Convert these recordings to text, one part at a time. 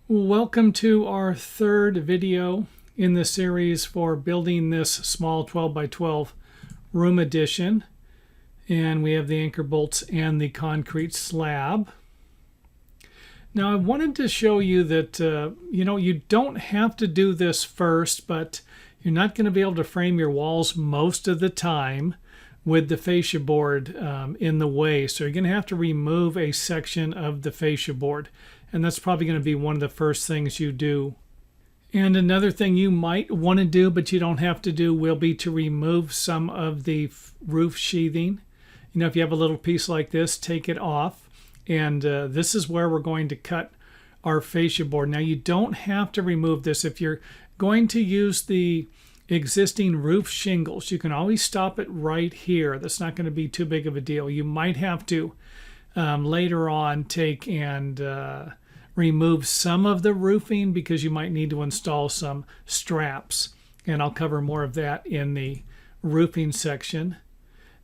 Welcome to our third video in the series for building this small 12 by 12 room addition. And we have the anchor bolts and the concrete slab. Now I wanted to show you that you don't have to do this first, but you're not going to be able to frame your walls most of the time with the fascia board in the way. So you're going to have to remove a section of the fascia board. And that's probably going to be one of the first things you do. And another thing you might want to do, but you don't have to do, will be to remove some of the roof sheathing. You know, if you have a little piece like this, take it off. And this is where we're going to cut our fascia board. Now, you don't have to remove this. If you're going to use the existing roof shingles, you can always stop it right here. That's not going to be too big of a deal. You might have to later on take and remove some of the roofing because you might need to install some straps, and I'll cover more of that in the roofing section.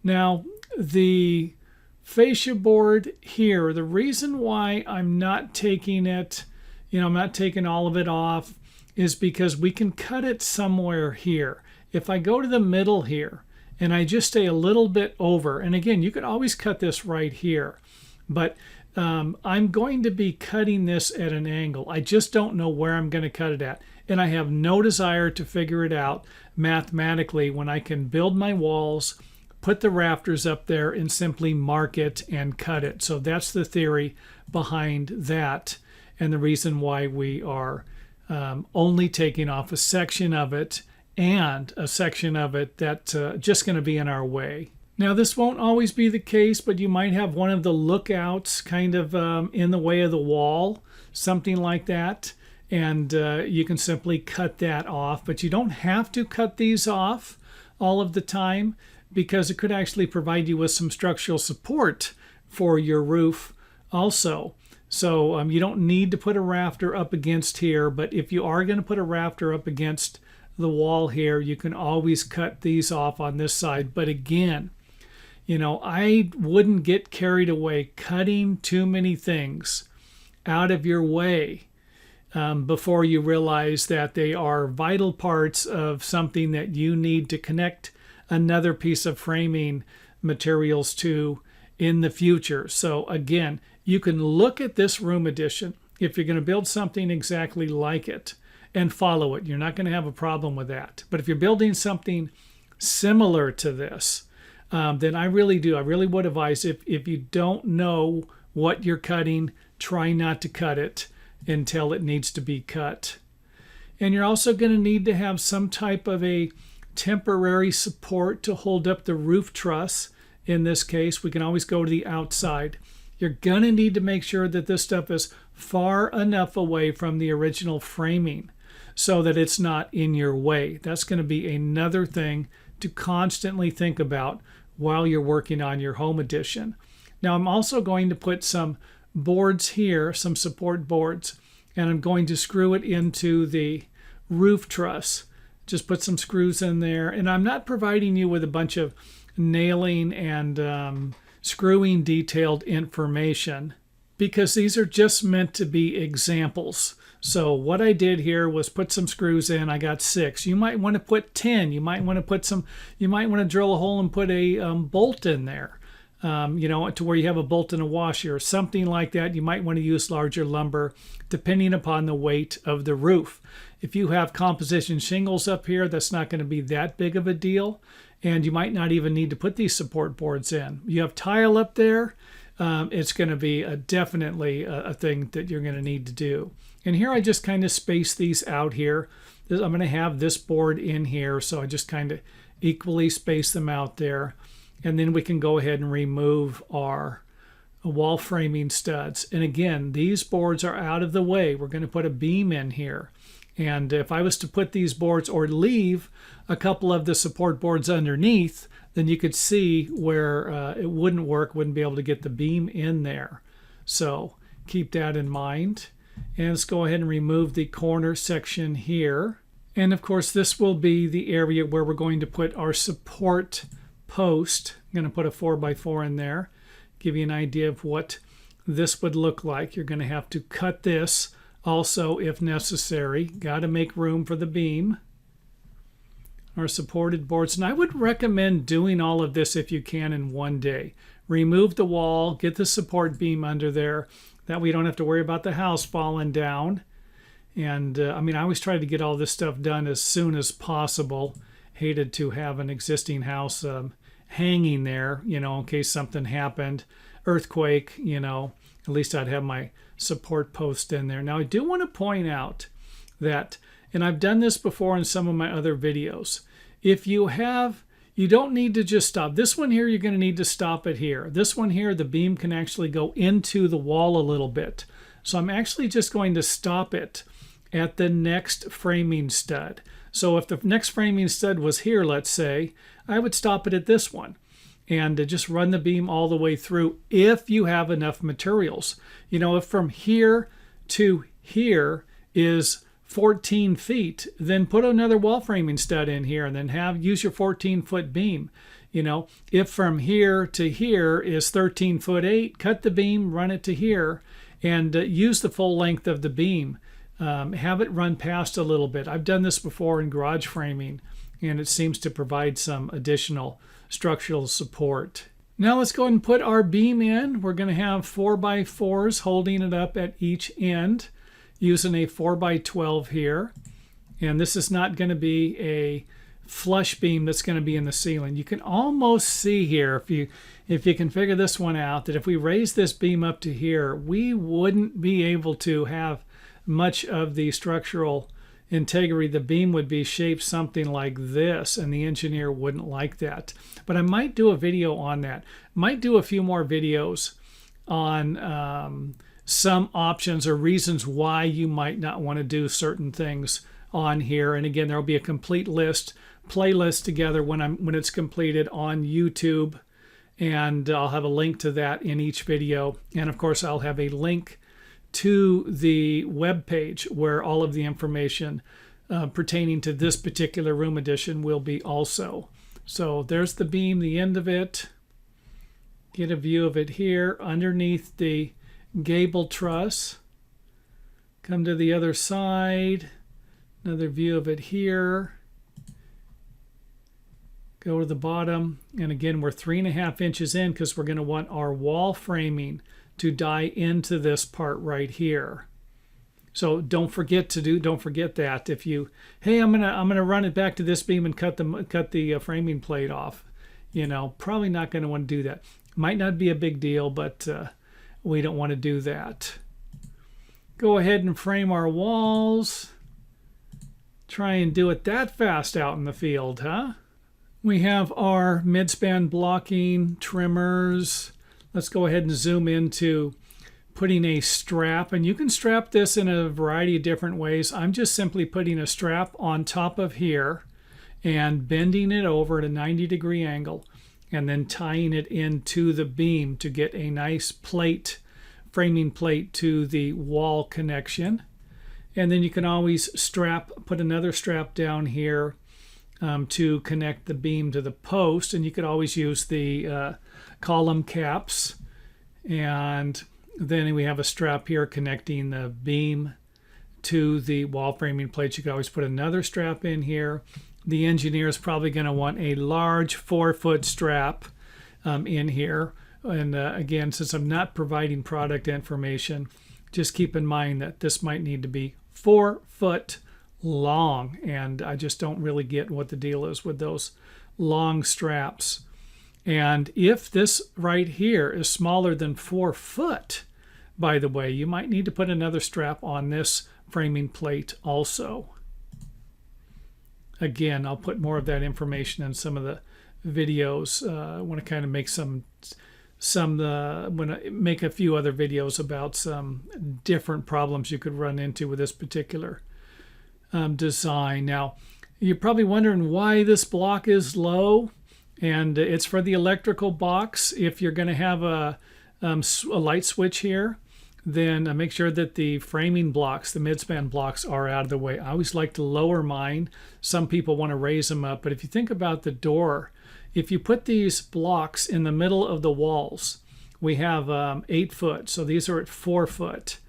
Now, the fascia board here, the reason why I'm not taking it, I'm not taking all of it off, is because we can cut it somewhere here. If I go to the middle here and I just stay a little bit over, and again, you could always cut this right here, but I'm going to be cutting this at an angle. I just don't know where I'm going to cut it at. And I have no desire to figure it out mathematically when I can build my walls, put the rafters up there, and simply mark it and cut it. So that's the theory behind that, and the reason why we are only taking off a section of it, and a section of it that's just going to be in our way. Now, this won't always be the case, but you might have one of the lookouts kind of in the way of the wall, something like that, and you can simply cut that off. But you don't have to cut these off all of the time, because it could actually provide you with some structural support for your roof also. So you don't need to put a rafter up against here, but if you are going to put a rafter up against the wall here, you can always cut these off on this side. But again, I wouldn't get carried away cutting too many things out of your way before you realize that they are vital parts of something that you need to connect another piece of framing materials to in the future. So again, you can look at this room addition if you're going to build something exactly like it and follow it. You're not going to have a problem with that. But if you're building something similar to this, then I really would advise, if you don't know what you're cutting, try not to cut it until it needs to be cut. And you're also going to need to have some type of a temporary support to hold up the roof truss. In this case, we can always go to the outside. You're going to need to make sure that this stuff is far enough away from the original framing so that it's not in your way. That's going to be another thing to constantly think about while you're working on your home addition. Now, I'm also going to put some boards here, some support boards, and I'm going to screw it into the roof truss. Just put some screws in there, and I'm not providing you with a bunch of nailing and screwing detailed information, because these are just meant to be examples. So what I did here was put some screws in. I got 6. You might want to put 10. You might want to drill a hole and put a bolt in there, to where you have a bolt and a washer or something like that. You might want to use larger lumber depending upon the weight of the roof. If you have composition shingles up here, that's not going to be that big of a deal, and you might not even need to put these support boards in. You have tile up there, it's going to be definitely a thing that you're going to need to do. And here I just kind of space these out here. I'm going to have this board in here, so I just kind of equally space them out there. And then we can go ahead and remove our wall framing studs. And again, these boards are out of the way. We're going to put a beam in here. And if I was to put these boards or leave a couple of the support boards underneath, then you could see where it wouldn't work, wouldn't be able to get the beam in there. So keep that in mind. And let's go ahead and remove the corner section here. And of course, this will be the area where we're going to put our support post. I'm going to put a 4x4 in there, give you an idea of what this would look like. You're going to have to cut this also if necessary. Got to make room for the beam. Our supported boards. And I would recommend doing all of this if you can in one day. Remove the wall, get the support beam under there. That way you don't have to worry about the house falling down. And I mean, I always try to get all this stuff done as soon as possible. Hated to have an existing house hanging there, you know, in case something happened. Earthquake, you know, at least I'd have my support post in there. Now, I do want to point out that, and I've done this before in some of my other videos, if you don't need to just stop. This one here, you're going to need to stop it here. This one here, the beam can actually go into the wall a little bit. So I'm actually just going to stop it at the next framing stud. So if the next framing stud was here, let's say, I would stop it at this one and just run the beam all the way through if you have enough materials. You know, if from here to here is 14 feet, then put another wall framing stud in here and then use your 14-foot beam. You know, if from here to here is 13 foot 8, cut the beam, run it to here, and use the full length of the beam. Have it run past a little bit. I've done this before in garage framing, and it seems to provide some additional structural support. Now let's go ahead and put our beam in. We're going to have 4x4s holding it up at each end using a 4x12 here. And this is not going to be a flush beam that's going to be in the ceiling. You can almost see here, if you can figure this one out, that if we raise this beam up to here, we wouldn't be able to have much of the structural integrity. The beam would be shaped something like this, and the engineer wouldn't like that. But I might do a video on that. Might do a few more videos on some options or reasons why you might not want to do certain things on here. And again, there will be a complete playlist together when it's completed on YouTube, and I'll have a link to that in each video. And of course, I'll have a link to the web page where all of the information pertaining to this particular room addition will be also. So there's the beam, the end of it. Get a view of it here underneath the gable truss. Come to the other side. Another view of it here. Go to the bottom. And again, we're 3.5 inches in because we're going to want our wall framing to die into this part right here. So don't forget that. If you, hey, I'm gonna run it back to this beam and cut the framing plate off, you know, probably not going to want to do that. Might not be a big deal, but we don't want to do that. Go ahead and frame our walls. Try and do it that fast out in the field, huh? We have our midspan blocking trimmers. Let's go ahead and zoom into putting a strap, and you can strap this in a variety of different ways. I'm just simply putting a strap on top of here and bending it over at a 90-degree angle and then tying it into the beam to get a nice plate, framing plate to the wall connection. And then you can always put another strap down here to connect the beam to the post, and you could always use the column caps. And then we have a strap here connecting the beam to the wall framing plate. You could always put another strap in here. The engineer is probably going to want a large 4-foot strap in here. And again, since I'm not providing product information, just keep in mind that this might need to be 4 foot long, and I just don't really get what the deal is with those long straps. And if this right here is smaller than 4 foot, by the way, you might need to put another strap on this framing plate also. Again, I'll put more of that information in some of the videos. I want to kind of make make a few other videos about some different problems you could run into with this particular design. Now, you're probably wondering why this block is low, and it's for the electrical box. If you're going to have a light switch here, then make sure that the framing blocks, the midspan blocks, are out of the way. I always like to lower mine. Some people want to raise them up, but if you think about the door, if you put these blocks in the middle of the walls, we have 8 foot, so these are at 4 foot.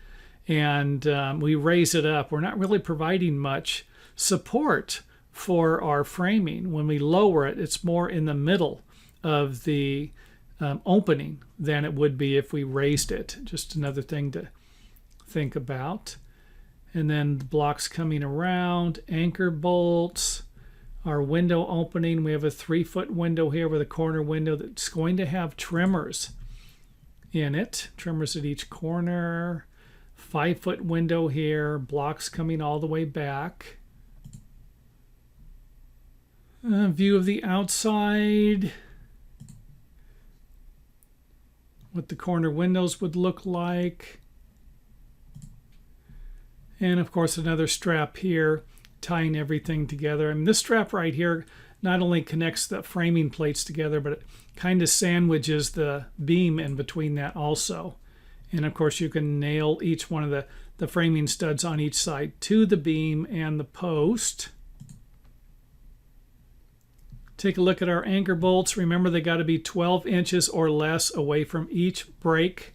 and we raise it up, we're not really providing much support for our framing. When we lower it, it's more in the middle of the opening than it would be if we raised it. Just another thing to think about. And then the blocks coming around, anchor bolts, our window opening. We have a 3-foot window here with a corner window that's going to have trimmers in it, trimmers at each corner. 5-foot window here, blocks coming all the way back. View of the outside, what the corner windows would look like. And of course another strap here tying everything together. I mean, this strap right here not only connects the framing plates together, but it kind of sandwiches the beam in between that also. And of course you can nail each one of the framing studs on each side to the beam and the post. Take a look at our anchor bolts. Remember, they got to be 12 inches or less away from each break.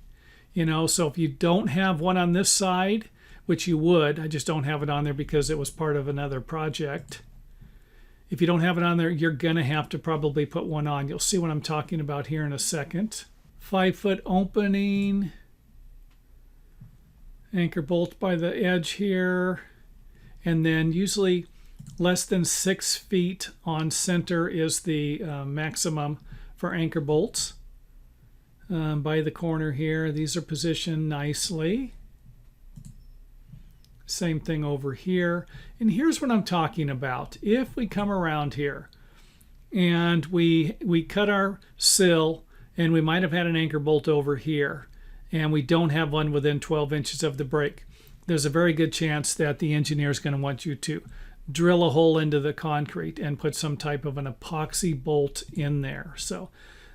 So if you don't have one on this side, which you would, I just don't have it on there because it was part of another project. If you don't have it on there, you're going to have to probably put one on. You'll see what I'm talking about here in a second. 5-foot opening. Anchor bolt by the edge here. And then usually less than 6 feet on center is the maximum for anchor bolts. By the corner here, these are positioned nicely. Same thing over here. And here's what I'm talking about. If we come around here and we cut our sill, and we might have had an anchor bolt over here, and we don't have one within 12 inches of the break, there's a very good chance that the engineer is going to want you to drill a hole into the concrete and put some type of an epoxy bolt in there. So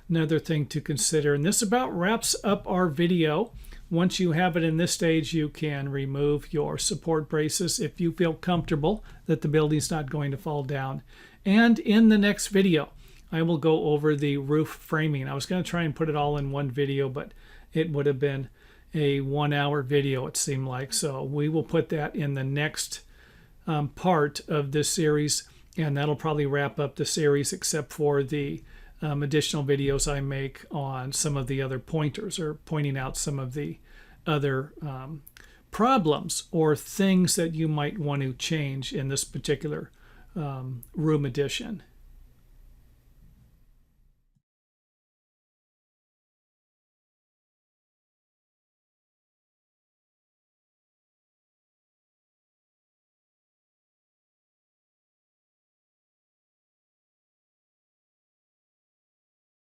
another thing to consider. And this about wraps up our video. Once you have it in this stage, you can remove your support braces if you feel comfortable that the building's not going to fall down. And in the next video, I will go over the roof framing. I was going to try and put it all in one video, but it would have been a 1-hour video, it seemed like. So we will put that in the next part of this series, and that'll probably wrap up the series, except for the additional videos I make on some of the other pointers, or pointing out some of the other problems or things that you might want to change in this particular room addition.